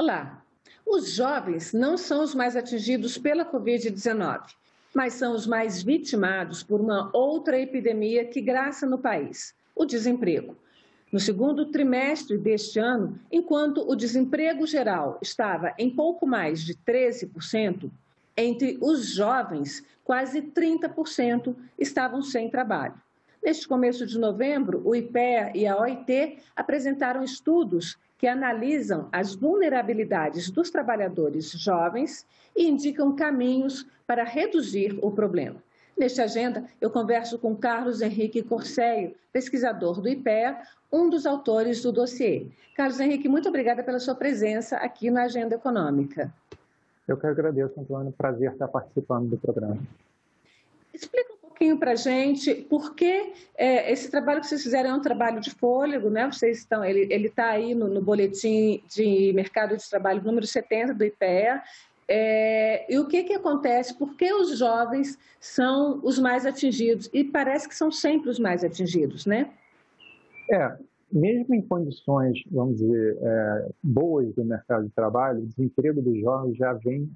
Olá! Os jovens não são os mais atingidos pela Covid-19, mas são os mais vitimados por uma outra epidemia que graça no país: o desemprego. No segundo trimestre deste ano, enquanto o desemprego geral estava em pouco mais de 13%, entre os jovens, quase 30% estavam sem trabalho. Neste começo de novembro, o IPEA e a OIT apresentaram estudos que analisam as vulnerabilidades dos trabalhadores jovens e indicam caminhos para reduzir o problema. Nesta agenda, eu converso com Carlos Henrique Corseio, pesquisador do IPEA, um dos autores do dossiê. Carlos Henrique, muito obrigada pela sua presença aqui na Agenda Econômica. Eu que agradeço, Antônio. Prazer estar participando do programa. Explica um pouquinho para a gente por que esse trabalho que vocês fizeram é um trabalho de fôlego, né? Ele está aí no boletim de mercado de trabalho número 70 do IPEA. E o que acontece? Por que os jovens são os mais atingidos? E parece que são sempre os mais atingidos, né? Mesmo em condições, vamos dizer, boas do mercado de trabalho, o desemprego dos jovens já vem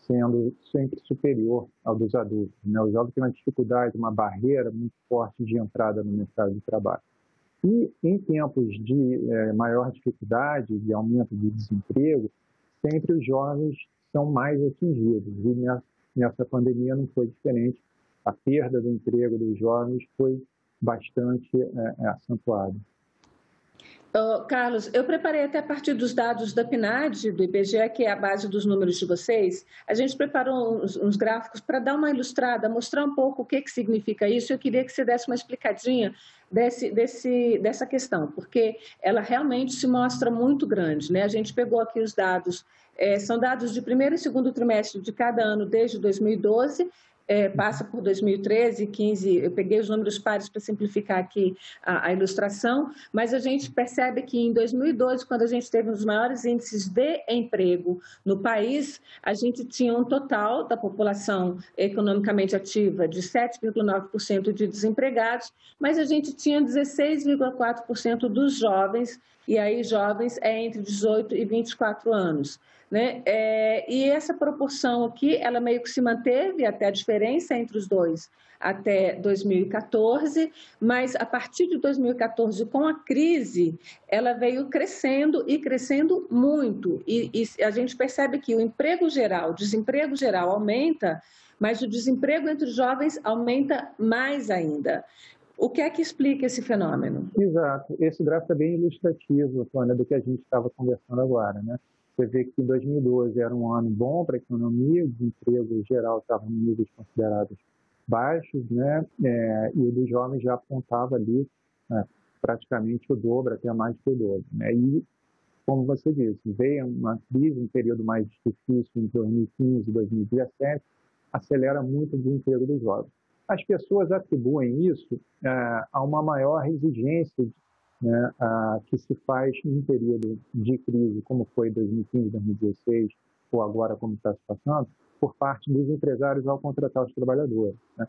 sendo sempre superior ao dos adultos, né? O jovem tem uma dificuldade, uma barreira muito forte de entrada no mercado de trabalho. E em tempos de maior dificuldade, de aumento de desemprego, sempre os jovens são mais atingidos. E nessa pandemia não foi diferente. A perda do emprego dos jovens foi bastante acentuada. Carlos, eu preparei até a partir dos dados da PNAD, do IBGE, que é a base dos números de vocês. A gente preparou uns gráficos para dar uma ilustrada, mostrar um pouco o que significa isso. Eu queria que você desse uma explicadinha dessa questão, porque ela realmente se mostra muito grande, né? A gente pegou aqui os dados, são dados de primeiro e segundo trimestre de cada ano desde 2012, passa por 2013, 15, eu peguei os números pares para simplificar aqui a ilustração, mas a gente percebe que em 2012, quando a gente teve um dos maiores índices de emprego no país, a gente tinha um total da população economicamente ativa de 7,9% de desempregados, mas a gente tinha 16,4% dos jovens, e aí jovens entre 18 e 24 anos. Né? E essa proporção aqui, ela meio que se manteve até a diferença entre os dois até 2014, mas a partir de 2014, com a crise, ela veio crescendo e crescendo muito. E a gente percebe que o emprego geral, o desemprego geral aumenta, mas o desemprego entre os jovens aumenta mais ainda. O que é que explica esse fenômeno? Exato. Esse gráfico é bem ilustrativo, Antônia, do que a gente estava conversando agora, né? Você vê que 2012 era um ano bom para a economia, o desemprego geral estava em níveis considerados baixos, né? E o dos jovens já apontava ali praticamente o dobro, até mais que o dobro, né? E, como você disse, veio uma crise, um período mais difícil em 2015 e 2017, acelera muito o desemprego dos jovens. As pessoas atribuem isso a uma maior exigência, né, que se faz em um período de crise, como foi 2015, 2016, ou agora como está se passando, por parte dos empresários ao contratar os trabalhadores, né?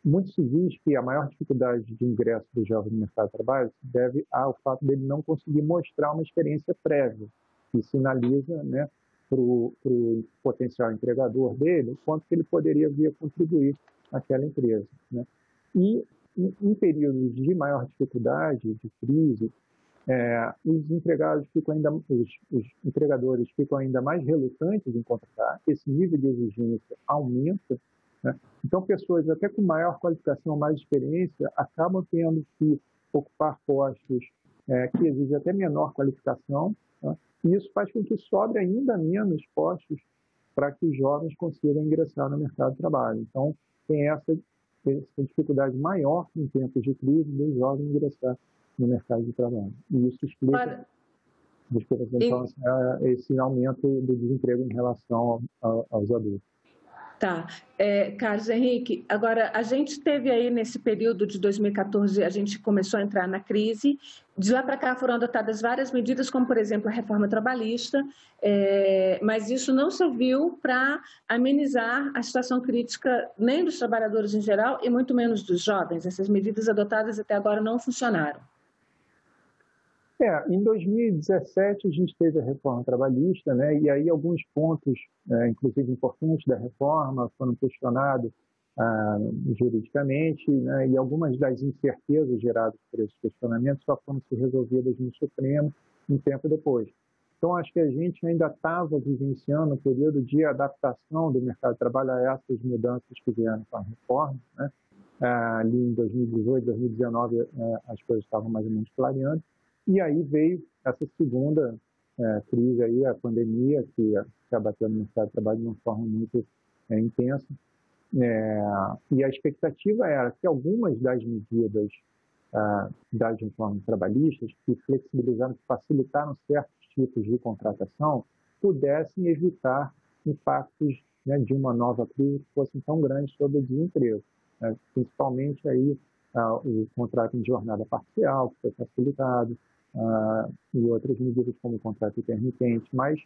Muito se diz que a maior dificuldade de ingresso do jovem no mercado de trabalho se deve ao fato dele não conseguir mostrar uma experiência prévia, que sinaliza, né, para o potencial empregador dele o quanto que ele poderia vir a contribuir àquela empresa, né? E em períodos de maior dificuldade, de crise, os empregadores ficam ainda mais relutantes em contratar, esse nível de exigência aumenta, né? Então, pessoas até com maior qualificação, mais experiência, acabam tendo que ocupar postos que exigem até menor qualificação, né? E isso faz com que sobre ainda menos postos para que os jovens consigam ingressar no mercado de trabalho. Então, tem essa dificuldade maior em tempos de crise dos jovens ingressar no mercado de trabalho. E isso explica então, esse aumento do desemprego em relação aos adultos. Tá. Carlos Henrique, agora a gente teve aí nesse período de 2014, a gente começou a entrar na crise, de lá para cá foram adotadas várias medidas, como por exemplo a reforma trabalhista, mas isso não serviu para amenizar a situação crítica nem dos trabalhadores em geral e muito menos dos jovens. Essas medidas adotadas até agora não funcionaram. Em 2017 a gente teve a reforma trabalhista, né? E aí alguns pontos, inclusive importantes da reforma, foram questionados juridicamente, né? E algumas das incertezas geradas por esses questionamentos só foram ser resolvidas no Supremo um tempo depois. Então, acho que a gente ainda estava vivenciando um período de adaptação do mercado de trabalho a essas mudanças que vieram com a reforma, né? Ali em 2018, 2019, as coisas estavam mais ou menos clareando. E aí veio essa segunda crise, aí, a pandemia, que abateu no mercado de trabalho de uma forma muito intensa. E a expectativa era que algumas das medidas das reformas trabalhistas, que flexibilizaram, que facilitaram certos tipos de contratação, pudessem evitar impactos, né, de uma nova crise que fossem tão grandes sobre o desemprego, né? Principalmente aí o contrato em jornada parcial, que foi facilitado, e outras medidas como o contrato intermitente, mas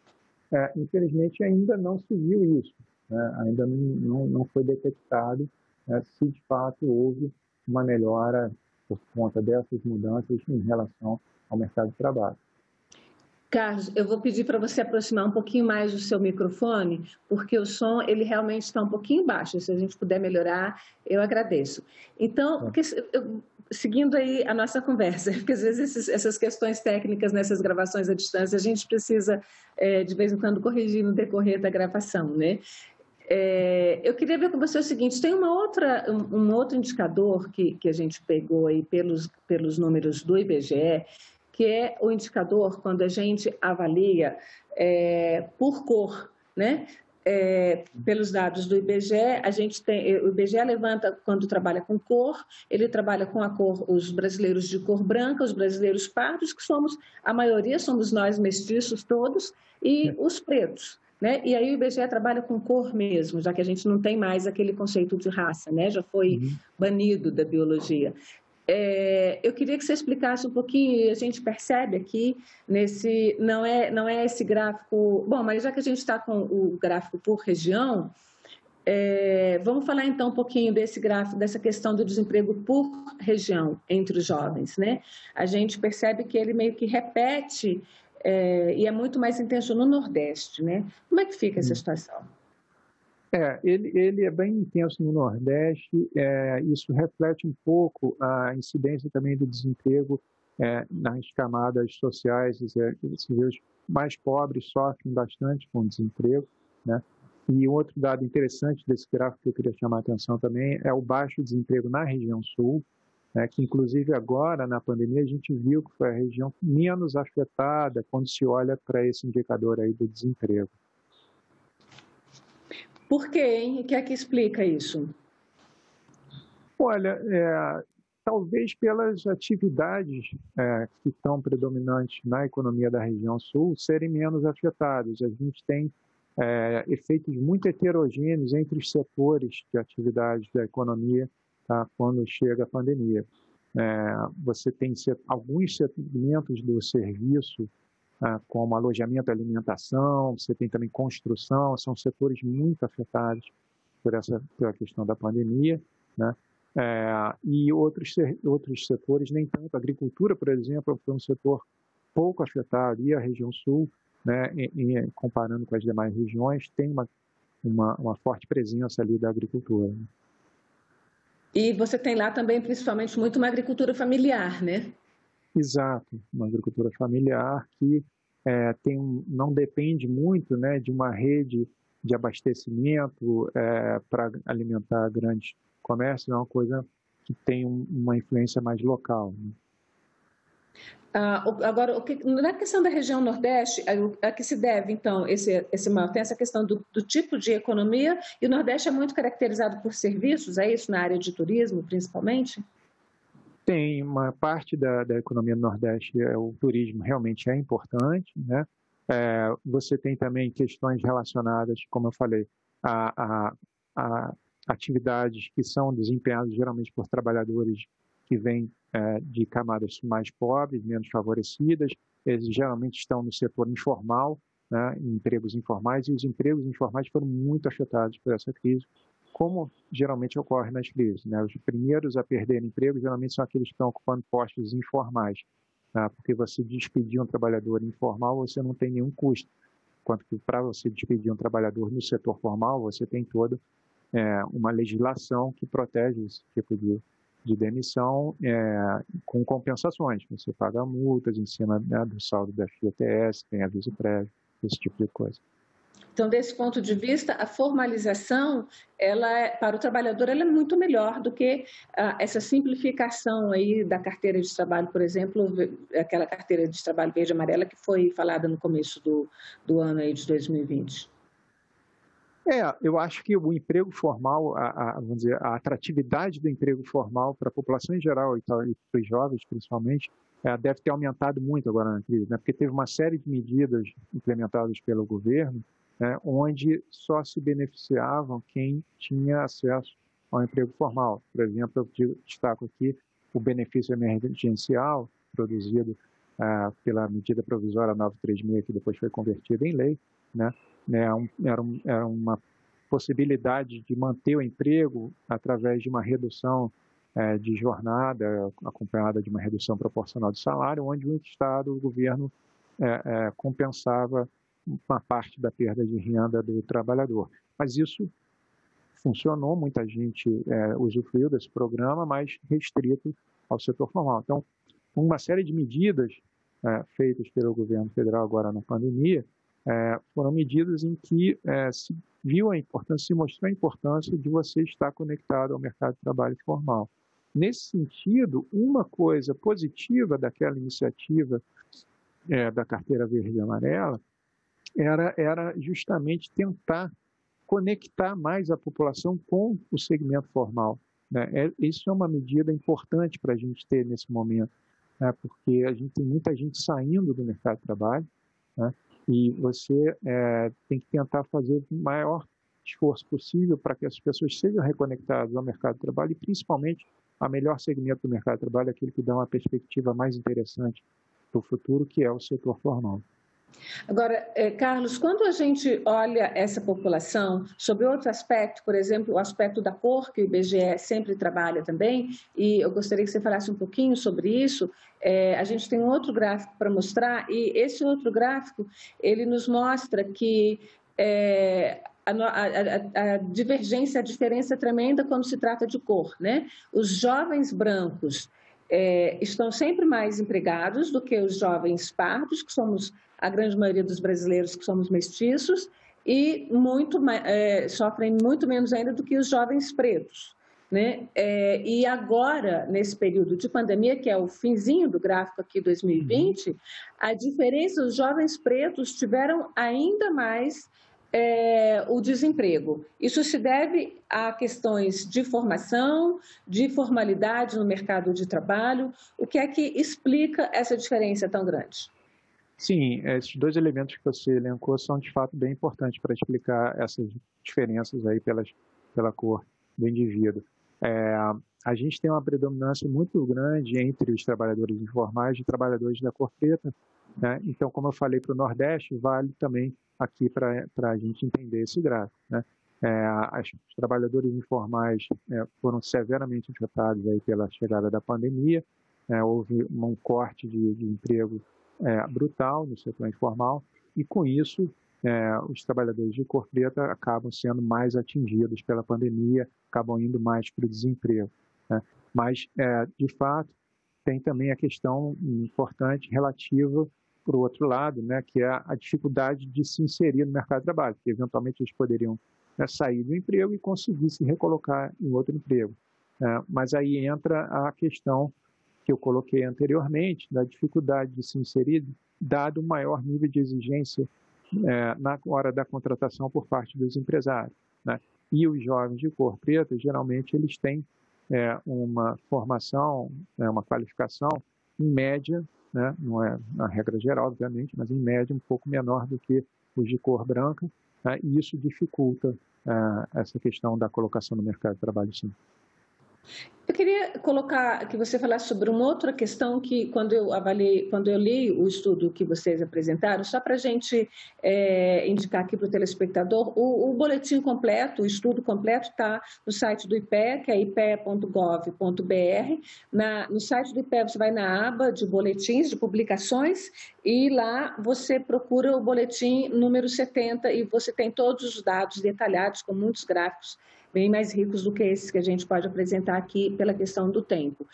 infelizmente ainda não se viu isso, né? Ainda não foi detectado, né, se de fato houve uma melhora por conta dessas mudanças em relação ao mercado de trabalho. Carlos, eu vou pedir para você aproximar um pouquinho mais do seu microfone, porque o som ele realmente está um pouquinho baixo. Se a gente puder melhorar, eu agradeço. Então, seguindo aí a nossa conversa, porque às vezes essas questões técnicas nessas gravações à distância, a gente precisa, de vez em quando, corrigir no decorrer da gravação, né? Eu queria ver com você o seguinte, tem um outro indicador que a gente pegou aí pelos números do IBGE, que é o indicador quando a gente avalia por cor, né? Pelos dados do IBGE, o IBGE levanta quando trabalha com cor, ele trabalha com a cor, os brasileiros de cor branca, os brasileiros pardos, que somos, a maioria somos nós mestiços todos, e os pretos. Né? E aí o IBGE trabalha com cor mesmo, já que a gente não tem mais aquele conceito de raça, né? Já foi banido da biologia. Eu queria que você explicasse um pouquinho, a gente percebe aqui, não é esse gráfico... Bom, mas já que a gente está com o gráfico por região, vamos falar então um pouquinho desse gráfico, dessa questão do desemprego por região entre os jovens, né? A gente percebe que ele meio que repete e é muito mais intenso no Nordeste, né? Como é que fica essa situação? Ele é bem intenso no Nordeste, isso reflete um pouco a incidência também do desemprego nas camadas sociais, os mais pobres sofrem bastante com o desemprego, né? E outro dado interessante desse gráfico que eu queria chamar a atenção também é o baixo desemprego na região sul, né, que inclusive agora, na pandemia, a gente viu que foi a região menos afetada quando se olha para esse indicador aí do desemprego. Por quê, hein? O que é que explica isso? Olha, talvez pelas atividades que estão predominantes na economia da região sul serem menos afetadas. A gente tem efeitos muito heterogêneos entre os setores de atividade da economia, tá, quando chega a pandemia. Você tem alguns segmentos do serviço, como alojamento e alimentação, você tem também construção, são setores muito afetados pela questão da pandemia, né? E outros setores nem tanto. A agricultura, por exemplo, foi um setor pouco afetado, e a região sul, né, comparando com as demais regiões, tem uma forte presença ali da agricultura, né? E você tem lá também, principalmente, muito uma agricultura familiar, né? Exato, uma agricultura familiar que não depende muito, né, de uma rede de abastecimento para alimentar grandes comércios, é uma coisa que tem uma influência mais local, né? Agora, na questão da região Nordeste, a que se deve, então, tem essa questão do tipo de economia, e o Nordeste é muito caracterizado por serviços, é isso, na área de turismo, principalmente? Tem uma parte da economia do Nordeste, o turismo realmente é importante, né? Você tem também questões relacionadas, como eu falei, a atividades que são desempenhadas geralmente por trabalhadores que vêm de camadas mais pobres, menos favorecidas. Eles geralmente estão no setor informal, né, em empregos informais, e os empregos informais foram muito afetados por essa crise, como geralmente ocorre nas crises, né? Os primeiros a perder emprego geralmente são aqueles que estão ocupando postos informais. tá? Porque você despedir um trabalhador informal, você não tem nenhum custo, enquanto que para você despedir um trabalhador no setor formal, você tem toda uma legislação que protege esse tipo de demissão com compensações. Você paga multas em cima, né, do saldo da FGTS, tem aviso prévio, esse tipo de coisa. Então, desse ponto de vista, a formalização, para o trabalhador, ela é muito melhor do que essa simplificação aí da carteira de trabalho, por exemplo, aquela carteira de trabalho verde e amarela que foi falada no começo do ano aí de 2020. Eu acho que o emprego formal, vamos dizer, a atratividade do emprego formal para a população em geral e para os jovens, principalmente, deve ter aumentado muito agora na crise, né? Porque teve uma série de medidas implementadas pelo governo, né, onde só se beneficiavam quem tinha acesso ao emprego formal. Por exemplo, eu destaco aqui o benefício emergencial produzido pela medida provisória 936, que depois foi convertida em lei, né? Era uma possibilidade de manter o emprego através de uma redução de jornada, acompanhada de uma redução proporcional de salário, onde o Estado, o governo, compensava uma parte da perda de renda do trabalhador. Mas isso funcionou, muita gente usufruiu desse programa, mas restrito ao setor formal. Então, uma série de medidas feitas pelo governo federal agora na pandemia foram medidas em que se viu a importância, se mostrou a importância de você estar conectado ao mercado de trabalho formal. Nesse sentido, uma coisa positiva daquela iniciativa da carteira verde e amarela era justamente tentar conectar mais a população com o segmento formal, né? Isso é uma medida importante para a gente ter nesse momento, né? Porque a gente tem muita gente saindo do mercado de trabalho, né? E você tem que tentar fazer o maior esforço possível para que as pessoas sejam reconectadas ao mercado de trabalho e, principalmente, a melhor segmento do mercado de trabalho, aquele que dá uma perspectiva mais interessante para o futuro, que é o setor formal. Agora, Carlos, quando a gente olha essa população sobre outro aspecto, por exemplo, o aspecto da cor, que o IBGE sempre trabalha também, e eu gostaria que você falasse um pouquinho sobre isso. A gente tem um outro gráfico para mostrar, e esse outro gráfico, ele nos mostra que a divergência, a diferença é tremenda quando se trata de cor, né? Os jovens brancos estão sempre mais empregados do que os jovens pardos, que somos a grande maioria dos brasileiros que somos mestiços, e sofrem muito menos ainda do que os jovens pretos, né? E agora, nesse período de pandemia, que é o finzinho do gráfico aqui, 2020, a diferença, os jovens pretos tiveram ainda mais o desemprego. Isso se deve a questões de formação, de formalidade no mercado de trabalho. O que é que explica essa diferença tão grande? Sim, esses dois elementos que você elencou são de fato bem importantes para explicar essas diferenças aí pela cor do indivíduo. A gente tem uma predominância muito grande entre os trabalhadores informais e trabalhadores da cor preta, né? Então, como eu falei para o Nordeste, vale também aqui para a gente entender esse gráfico, né? Os trabalhadores informais foram severamente afetados aí pela chegada da pandemia, houve um corte de emprego brutal no setor informal, e com isso os trabalhadores de cor preta acabam sendo mais atingidos pela pandemia, acabam indo mais para o desemprego, né? Mas, de fato, tem também a questão importante relativa para o outro lado, né, que é a dificuldade de se inserir no mercado de trabalho, porque eventualmente eles poderiam sair do emprego e conseguir se recolocar em outro emprego. Mas aí entra a questão que eu coloquei anteriormente, da dificuldade de se inserir, dado o maior nível de exigência na hora da contratação por parte dos empresários, né? E os jovens de cor preta, geralmente, eles têm uma formação, uma qualificação, em média, né? Não é na regra geral, obviamente, mas em média um pouco menor do que os de cor branca, né? E isso dificulta essa questão da colocação no mercado de trabalho, sim. Eu queria colocar que você falasse sobre uma outra questão que, quando eu li o estudo que vocês apresentaram, só para a gente indicar aqui para o telespectador, o boletim completo, o estudo completo está no site do IPEA, que é ipea.gov.br. No site do IPEA você vai na aba de boletins, de publicações, e lá você procura o boletim número 70 e você tem todos os dados detalhados, com muitos gráficos, bem mais ricos do que esses que a gente pode apresentar aqui pela questão do tempo.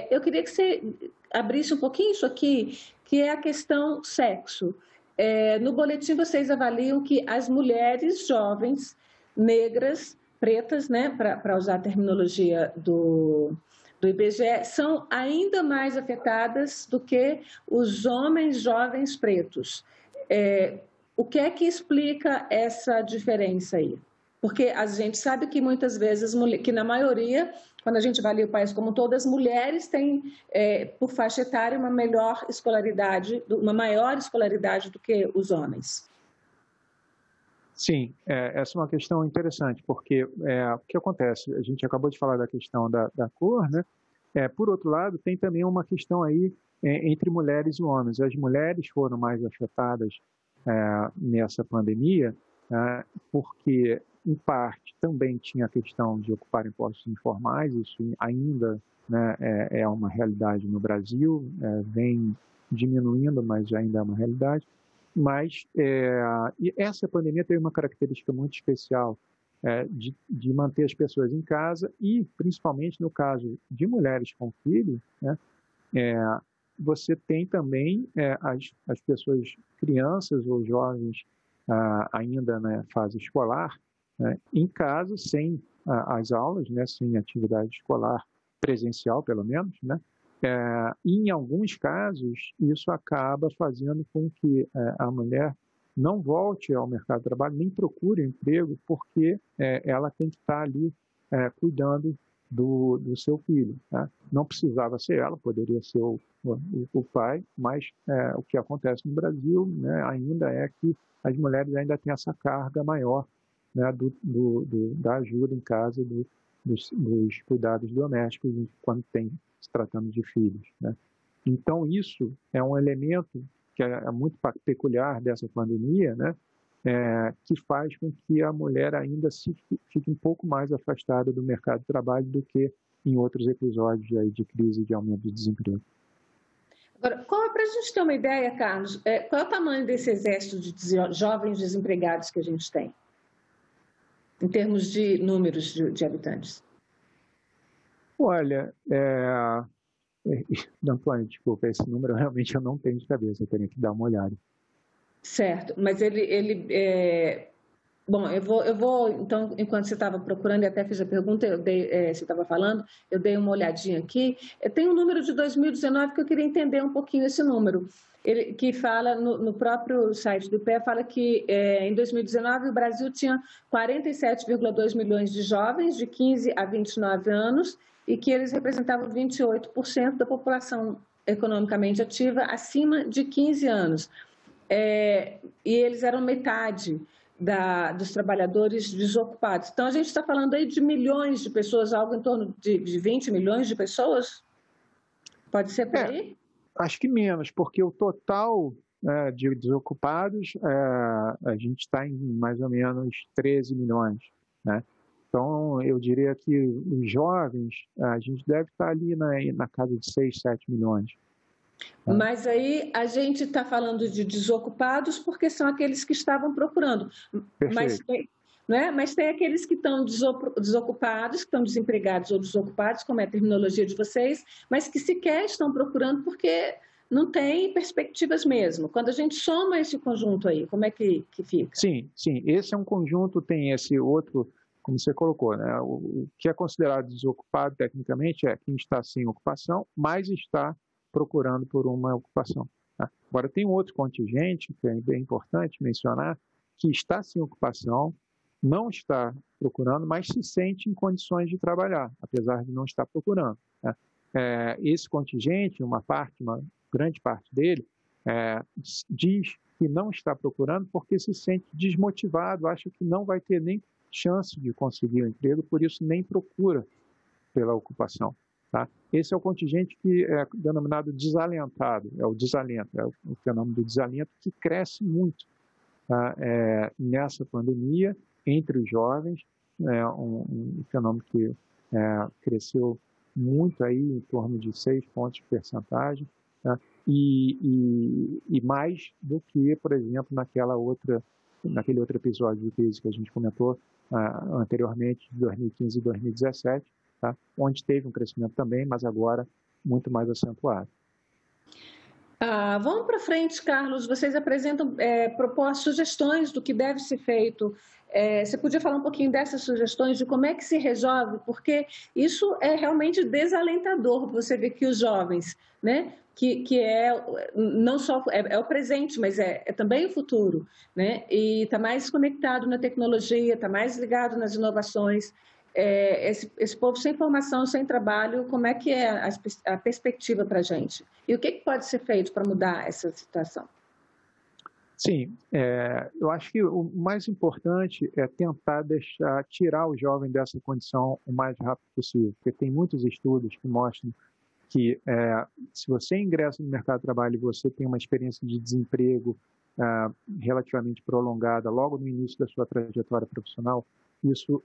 Eu queria que você abrisse um pouquinho isso aqui, que é a questão sexo. No boletim vocês avaliam que as mulheres jovens, negras, pretas, né, para usar a terminologia do IBGE, são ainda mais afetadas do que os homens jovens pretos. O que é que explica essa diferença aí? Porque a gente sabe que muitas vezes, que na maioria, quando a gente avalia o país como um todo, as mulheres têm, por faixa etária, uma maior escolaridade do que os homens. Sim, essa é uma questão interessante, porque o que acontece? A gente acabou de falar da questão da cor, né? Por outro lado, tem também uma questão aí entre mulheres e homens. As mulheres foram mais afetadas nessa pandemia, porque, em parte, também tinha a questão de ocupar postos informais, isso ainda, né, é uma realidade no Brasil, vem diminuindo, mas ainda é uma realidade. Mas e essa pandemia teve uma característica muito especial de manter as pessoas em casa e, principalmente no caso de mulheres com filhos, né, você tem também as pessoas, crianças ou jovens ainda na fase escolar, né, em casa, sem as aulas, né, sem atividade escolar presencial, pelo menos, né? E em alguns casos, isso acaba fazendo com que a mulher não volte ao mercado de trabalho, nem procure emprego, porque ela tem que estar ali cuidando do seu filho. Né? Não precisava ser ela, poderia ser o pai, mas o que acontece no Brasil, né, ainda é que as mulheres ainda têm essa carga maior, né, da ajuda em casa, dos cuidados domésticos, quando tem se tratando de filhos. Né? Então, isso é um elemento que é muito peculiar dessa pandemia, né? Que faz com que a mulher ainda fique um pouco mais afastada do mercado de trabalho do que em outros episódios aí de crise de aumento de desemprego. Agora, para a gente ter uma ideia, Carlos, qual é o tamanho desse exército de jovens desempregados que a gente tem, em termos de números de habitantes? Olha, Antônio, desculpa, esse número realmente eu não tenho de cabeça, eu teria que dar uma olhada. Certo, mas bom, eu vou, então, enquanto você estava procurando, e até fiz a pergunta, você estava falando, eu dei uma olhadinha aqui. Tem um número de 2019 que eu queria entender um pouquinho esse número, que fala, no próprio site do IPEA, fala que em 2019 o Brasil tinha 47,2 milhões de jovens de 15 a 29 anos e que eles representavam 28% da população economicamente ativa acima de 15 anos. E eles eram metade dos trabalhadores desocupados. Então, a gente está falando aí de milhões de pessoas, algo em torno de 20 milhões de pessoas? Pode ser por aí? Acho que menos, porque o total de desocupados, a gente está em mais ou menos 13 milhões, né? Então, eu diria que os jovens, a gente deve estar ali na casa de 6, 7 milhões. Mas aí a gente está falando de desocupados porque são aqueles que estavam procurando. Mas tem aqueles que estão desocupados, que estão desempregados ou desocupados, como é a terminologia de vocês, mas que sequer estão procurando porque não tem perspectivas mesmo. Quando a gente soma esse conjunto aí, como é que fica? Sim, esse é um conjunto, tem esse outro, como você colocou, né? O que é considerado desocupado tecnicamente é quem está sem ocupação, mas está procurando por uma ocupação. Tá? Agora, tem um outro contingente, que é bem importante mencionar, que está sem ocupação, não está procurando, mas se sente em condições de trabalhar, apesar de não estar procurando. Tá? Esse contingente, uma grande parte dele, diz que não está procurando porque se sente desmotivado, acha que não vai ter nem chance de conseguir um emprego, por isso nem procura pela ocupação. Tá? Esse é o contingente que é denominado desalentado, é o desalento, é o fenômeno do desalento que cresce muito, tá? Nessa pandemia, entre os jovens, é um fenômeno que cresceu muito aí, em torno de 6 pontos de percentagem, tá? E mais do que, por exemplo, naquele outro episódio de crise que a gente comentou anteriormente, de 2015 e 2017, tá? Onde teve um crescimento também, mas agora muito mais acentuado. Vamos para frente, Carlos. Vocês apresentam propostas, sugestões do que deve ser feito. Você podia falar um pouquinho dessas sugestões, de como é que se resolve? Porque isso é realmente desalentador, você vê que os jovens, né, que não só é o presente, mas é também o futuro, né, e está mais conectado na tecnologia, está mais ligado nas inovações. Esse povo sem formação, sem trabalho, como é que é a perspectiva para a gente? E o que pode ser feito para mudar essa situação? Sim, eu acho que o mais importante é tentar tirar o jovem dessa condição o mais rápido possível, porque tem muitos estudos que mostram que se você ingressa no mercado de trabalho e você tem uma experiência de desemprego relativamente prolongada logo no início da sua trajetória profissional, isso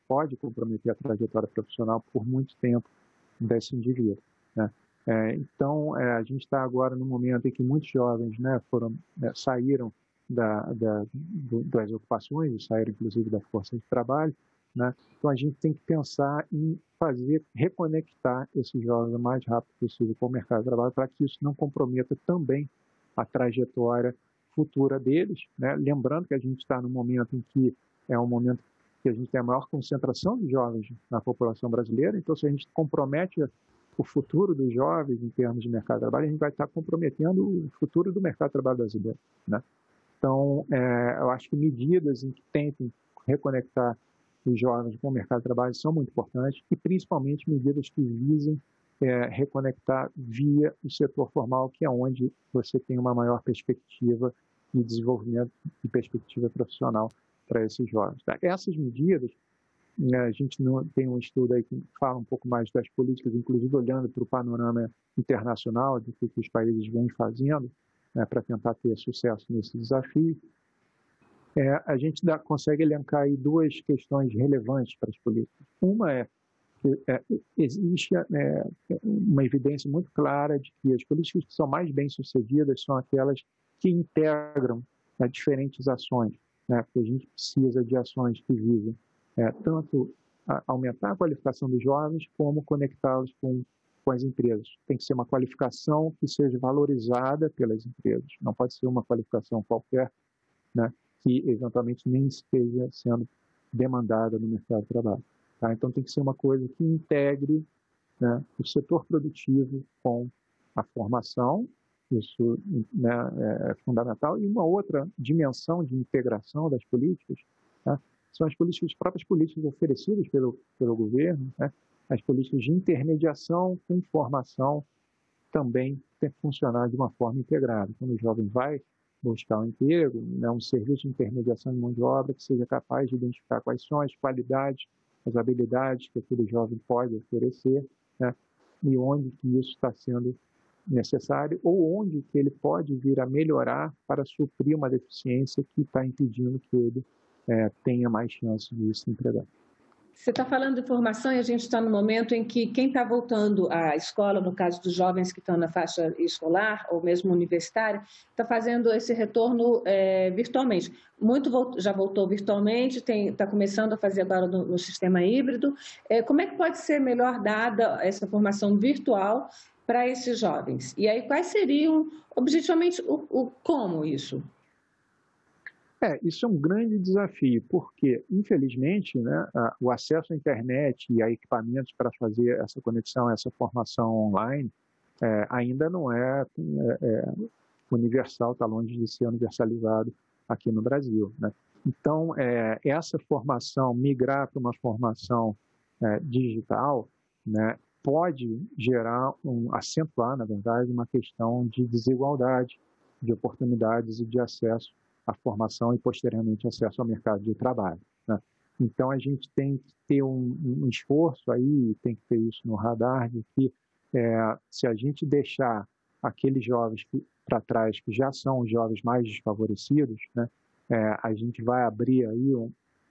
pode comprometer a trajetória profissional por muito tempo desse indivíduo, né? Então, a gente está agora num momento em que muitos jovens, né, saíram das ocupações, saíram inclusive da força de trabalho, né? Então, a gente tem que pensar em reconectar esses jovens o mais rápido possível com o mercado de trabalho, para que isso não comprometa também a trajetória futura deles, né? Lembrando que a gente está num momento em que é um momento que a gente tem a maior concentração de jovens na população brasileira, então se a gente compromete o futuro dos jovens em termos de mercado de trabalho, a gente vai estar comprometendo o futuro do mercado de trabalho brasileiro, né? Então, eu acho que medidas em que tentem reconectar os jovens com o mercado de trabalho são muito importantes, e principalmente medidas que visem reconectar via o setor formal, que é onde você tem uma maior perspectiva de desenvolvimento e perspectiva profissional para esses jovens. Tá? Essas medidas, a gente tem um estudo aí que fala um pouco mais das políticas, inclusive olhando para o panorama internacional do que os países vêm fazendo, né, para tentar ter sucesso nesse desafio. A gente consegue elencar aí 2 questões relevantes para as políticas. Uma é que existe uma evidência muito clara de que as políticas que são mais bem-sucedidas são aquelas que integram diferentes ações, né? Porque a gente precisa de ações que visem tanto aumentar a qualificação dos jovens, como conectá-los com as empresas. Tem que ser uma qualificação que seja valorizada pelas empresas, não pode ser uma qualificação qualquer, né, que eventualmente nem esteja sendo demandada no mercado de trabalho. Tá? Então tem que ser uma coisa que integre, né, o setor produtivo com a formação, isso, né, é fundamental. E uma outra dimensão de integração das políticas, né, são as próprias políticas oferecidas pelo governo, né, as políticas de intermediação com formação também tem que funcionar de uma forma integrada. Quando o jovem vai buscar um emprego, né, um serviço de intermediação de mão de obra que seja capaz de identificar quais são as qualidades, as habilidades que aquele jovem pode oferecer, né, e onde que isso está sendo necessário, ou onde que ele pode vir a melhorar para suprir uma deficiência que está impedindo que ele tenha mais chance de se empregar. Você está falando de formação e a gente está no momento em que quem está voltando à escola, no caso dos jovens que estão na faixa escolar ou mesmo universitária, está fazendo esse retorno virtualmente. Muito já voltou virtualmente, está começando a fazer agora no sistema híbrido. Como é que pode ser melhor dada essa formação virtual para esses jovens? E aí, quais seriam, objetivamente, como isso? Isso é um grande desafio, porque, infelizmente, né, o acesso à internet e a equipamentos para fazer essa conexão, essa formação online, ainda não é universal, está longe de ser universalizado aqui no Brasil, né? Então, essa formação, migrar para uma formação digital, né, pode acentuar, na verdade, uma questão de desigualdade, de oportunidades e de acesso à formação e, posteriormente, acesso ao mercado de trabalho, né? Então, a gente tem que ter um esforço aí, tem que ter isso no radar, de que se a gente deixar aqueles jovens para trás, que já são os jovens mais desfavorecidos, né, a gente vai abrir aí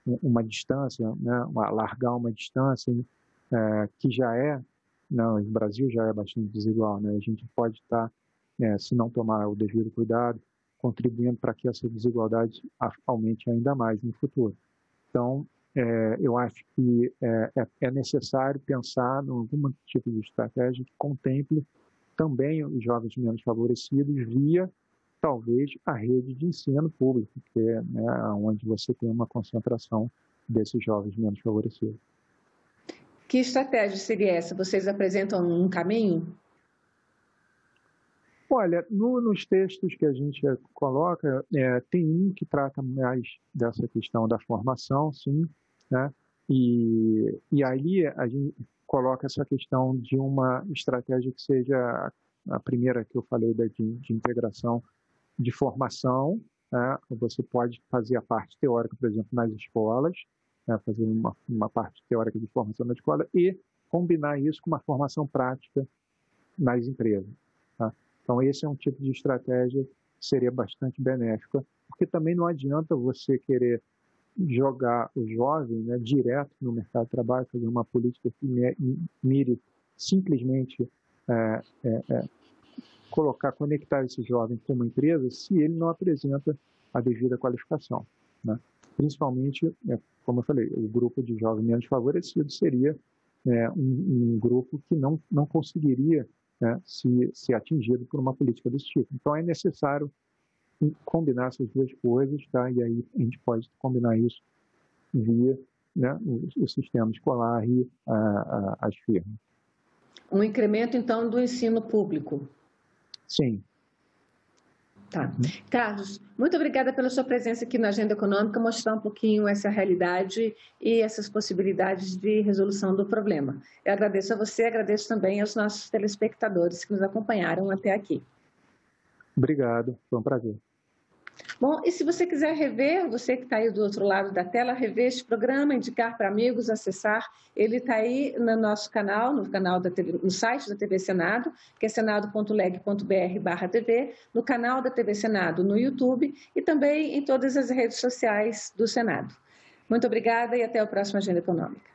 uma distância, né, largar uma distância que o Brasil já é bastante desigual, né? A gente pode estar, se não tomar o devido cuidado, contribuindo para que essa desigualdade aumente ainda mais no futuro. Então, eu acho que é necessário pensar em algum tipo de estratégia que contemple também os jovens menos favorecidos via, talvez, a rede de ensino público, que é, né, onde você tem uma concentração desses jovens menos favorecidos. Que estratégia seria essa? Vocês apresentam um caminho? Olha, nos textos que a gente coloca, tem um que trata mais dessa questão da formação, sim, né? E aí a gente coloca essa questão de uma estratégia que seja a primeira que eu falei de integração de formação, né? Você pode fazer a parte teórica, por exemplo, nas escolas, né? Fazer uma parte teórica de formação na escola e combinar isso com uma formação prática nas empresas. Tá? Então, esse é um tipo de estratégia que seria bastante benéfica, porque também não adianta você querer jogar o jovem, né, direto no mercado de trabalho, fazer uma política que mire simplesmente conectar esse jovem com uma empresa se ele não apresenta a devida qualificação, né? Principalmente, como eu falei, o grupo de jovens menos favorecidos seria um grupo que não conseguiria, né, ser atingido por uma política desse tipo. Então, é necessário combinar essas duas coisas, tá? E aí a gente pode combinar isso via, né, o sistema escolar e as firmas. Um incremento, então, do ensino público. Sim. Tá. Carlos, muito obrigada pela sua presença aqui na Agenda Econômica, mostrar um pouquinho essa realidade e essas possibilidades de resolução do problema. Eu agradeço a você, agradeço também aos nossos telespectadores que nos acompanharam até aqui. Obrigado, foi um prazer. Bom, e se você quiser rever, você que está aí do outro lado da tela, rever este programa, indicar para amigos, acessar, ele está aí no nosso canal, no site da TV Senado, que é senado.leg.br/TV, no canal da TV Senado no YouTube e também em todas as redes sociais do Senado. Muito obrigada e até a próxima Agenda Econômica.